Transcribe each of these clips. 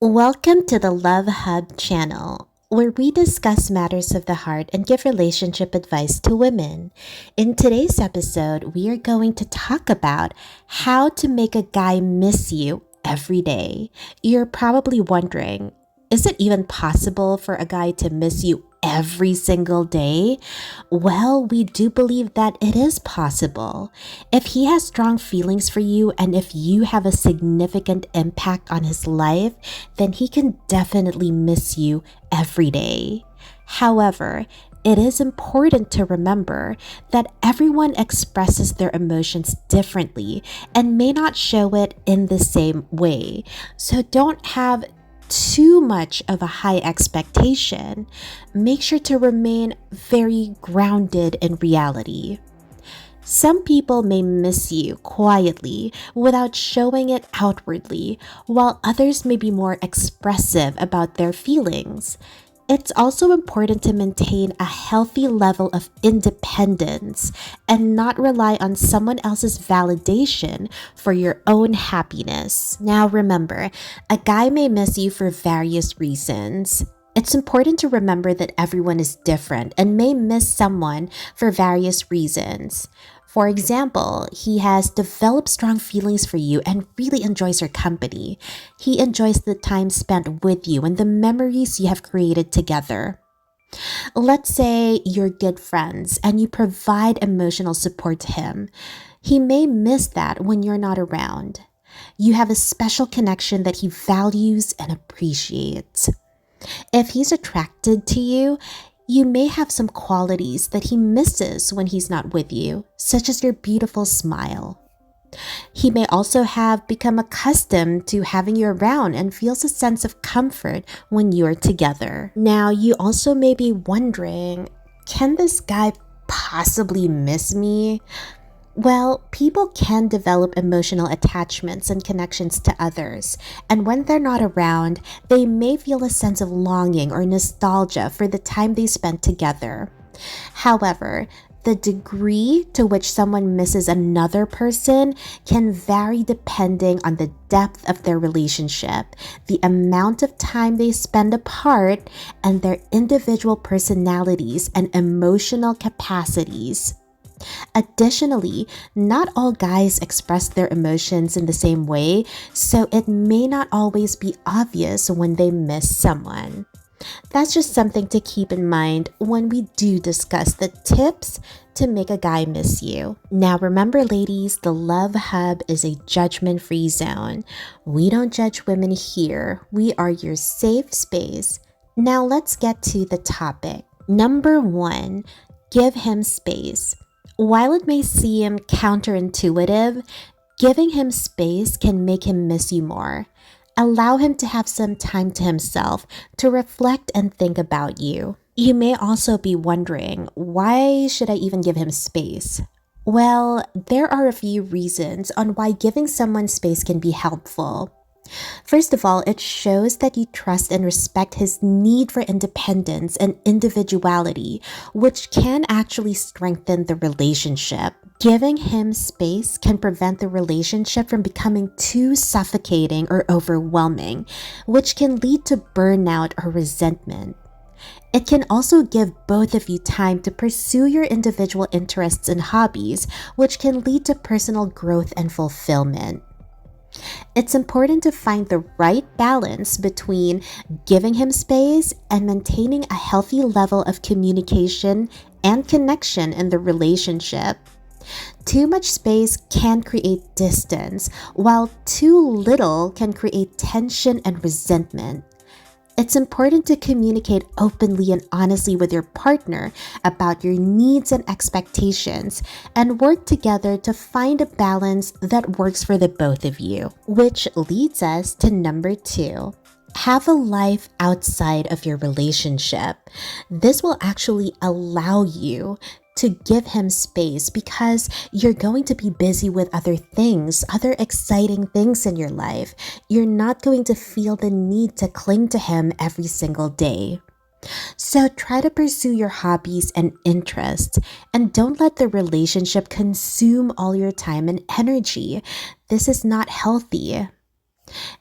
Welcome to the Love Hub channel, where we discuss matters of the heart and give relationship advice to women. In today's episode, we are going to talk about how to make a guy miss you every day. You're probably wondering, is it even possible for a guy to miss you every single day? Well, we do believe that it is possible. If he has strong feelings for you and if you have a significant impact on his life, then he can definitely miss you every day. However, it is important to remember that everyone expresses their emotions differently and may not show it in the same way. So don't have too much of a high expectation. Make sure to remain very grounded in reality. Some people may miss you quietly without showing it outwardly, while others may be more expressive about their feelings. It's also important to maintain a healthy level of independence and not rely on someone else's validation for your own happiness. Now, remember, a guy may miss you for various reasons. It's important to remember that everyone is different and may miss someone for various reasons. For example, he has developed strong feelings for you and really enjoys your company. He enjoys the time spent with you and the memories you have created together. Let's say you're good friends and you provide emotional support to him. He may miss that when you're not around. You have a special connection that he values and appreciates. If he's attracted to you, you may have some qualities that he misses when he's not with you, such as your beautiful smile. He may also have become accustomed to having you around and feels a sense of comfort when you're together. Now, you also may be wondering, can this guy possibly miss me? Well, people can develop emotional attachments and connections to others, and when they're not around, they may feel a sense of longing or nostalgia for the time they spent together. However, the degree to which someone misses another person can vary depending on the depth of their relationship, the amount of time they spend apart, and their individual personalities and emotional capacities. Additionally, not all guys express their emotions in the same way, so it may not always be obvious when they miss someone. That's just something to keep in mind when we do discuss the tips to make a guy miss you. Now, remember, ladies, the Love Hub is a judgment free zone. We don't judge women here, we are your safe space. Now, let's get to the topic. Number one, give him space. While it may seem counterintuitive, giving him space can make him miss you more. Allow him to have some time to himself to reflect and think about you. You may also be wondering, why should I even give him space? Well, there are a few reasons on why giving someone space can be helpful. First of all, it shows that you trust and respect his need for independence and individuality, which can actually strengthen the relationship. Giving him space can prevent the relationship from becoming too suffocating or overwhelming, which can lead to burnout or resentment. It can also give both of you time to pursue your individual interests and hobbies, which can lead to personal growth and fulfillment. It's important to find the right balance between giving him space and maintaining a healthy level of communication and connection in the relationship. Too much space can create distance, while too little can create tension and resentment. It's important to communicate openly and honestly with your partner about your needs and expectations and work together to find a balance that works for the both of you. Which leads us to number two. Have a life outside of your relationship. This will actually allow you to give him space because you're going to be busy with other things, other exciting things in your life. You're not going to feel the need to cling to him every single day. So try to pursue your hobbies and interests and don't let the relationship consume all your time and energy. This is not healthy.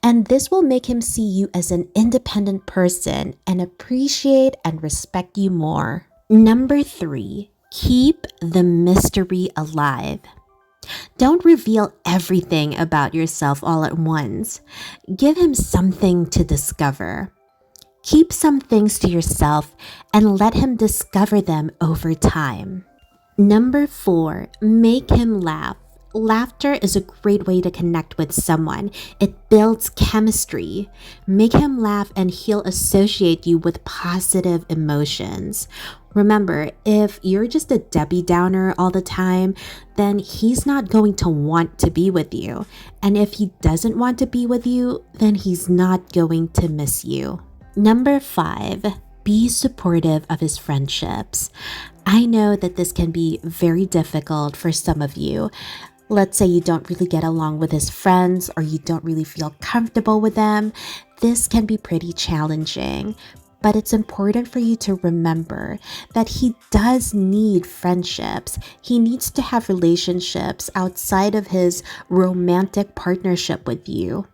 And this will make him see you as an independent person and appreciate and respect you more. Number 3, keep the mystery alive. Don't reveal everything about yourself all at once. Give him something to discover. Keep some things to yourself and let him discover them over time. Number 4, make him laugh. Laughter is a great way to connect with someone. It builds chemistry. Make him laugh and he'll associate you with positive emotions. Remember, if you're just a Debbie Downer all the time, then he's not going to want to be with you. And if he doesn't want to be with you, then he's not going to miss you. Number 5, be supportive of his friendships. I know that this can be very difficult for some of you. Let's say you don't really get along with his friends or you don't really feel comfortable with them. This can be pretty challenging. But it's important for you to remember that he does need friendships. He needs to have relationships outside of his romantic partnership with you.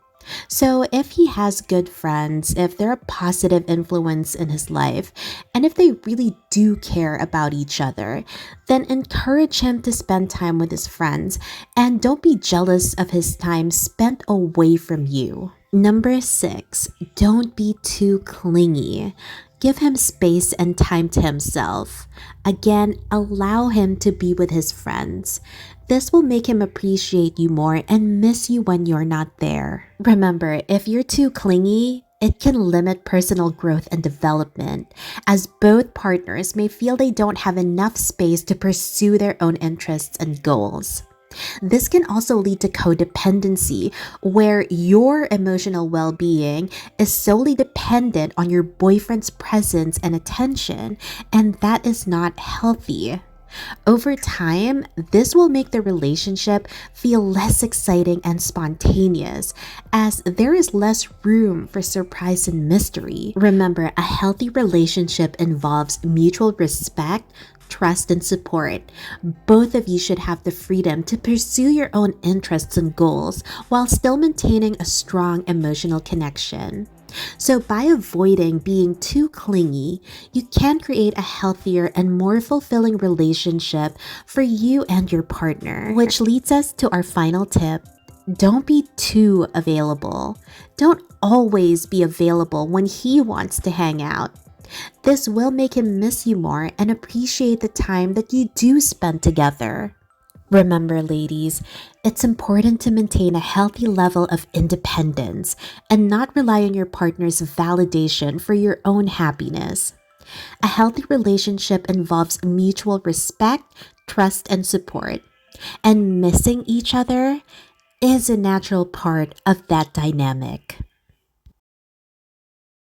So if he has good friends, if they're a positive influence in his life, and if they really do care about each other, then encourage him to spend time with his friends and don't be jealous of his time spent away from you. Number 6, don't be too clingy. Give him space and time to himself. Again, allow him to be with his friends. This will make him appreciate you more and miss you when you're not there. Remember, if you're too clingy, it can limit personal growth and development, as both partners may feel they don't have enough space to pursue their own interests and goals. This can also lead to codependency, where your emotional well-being is solely dependent on your boyfriend's presence and attention, and that is not healthy. Over time, this will make the relationship feel less exciting and spontaneous, as there is less room for surprise and mystery. Remember, a healthy relationship involves mutual respect, trust, and support. Both of you should have the freedom to pursue your own interests and goals while still maintaining a strong emotional connection. So by avoiding being too clingy, you can create a healthier and more fulfilling relationship for you and your partner. Which leads us to our final tip. Don't be too available. Don't always be available when he wants to hang out. This will make him miss you more and appreciate the time that you do spend together. Remember, ladies, it's important to maintain a healthy level of independence and not rely on your partner's validation for your own happiness. A healthy relationship involves mutual respect, trust, and support. And missing each other is a natural part of that dynamic.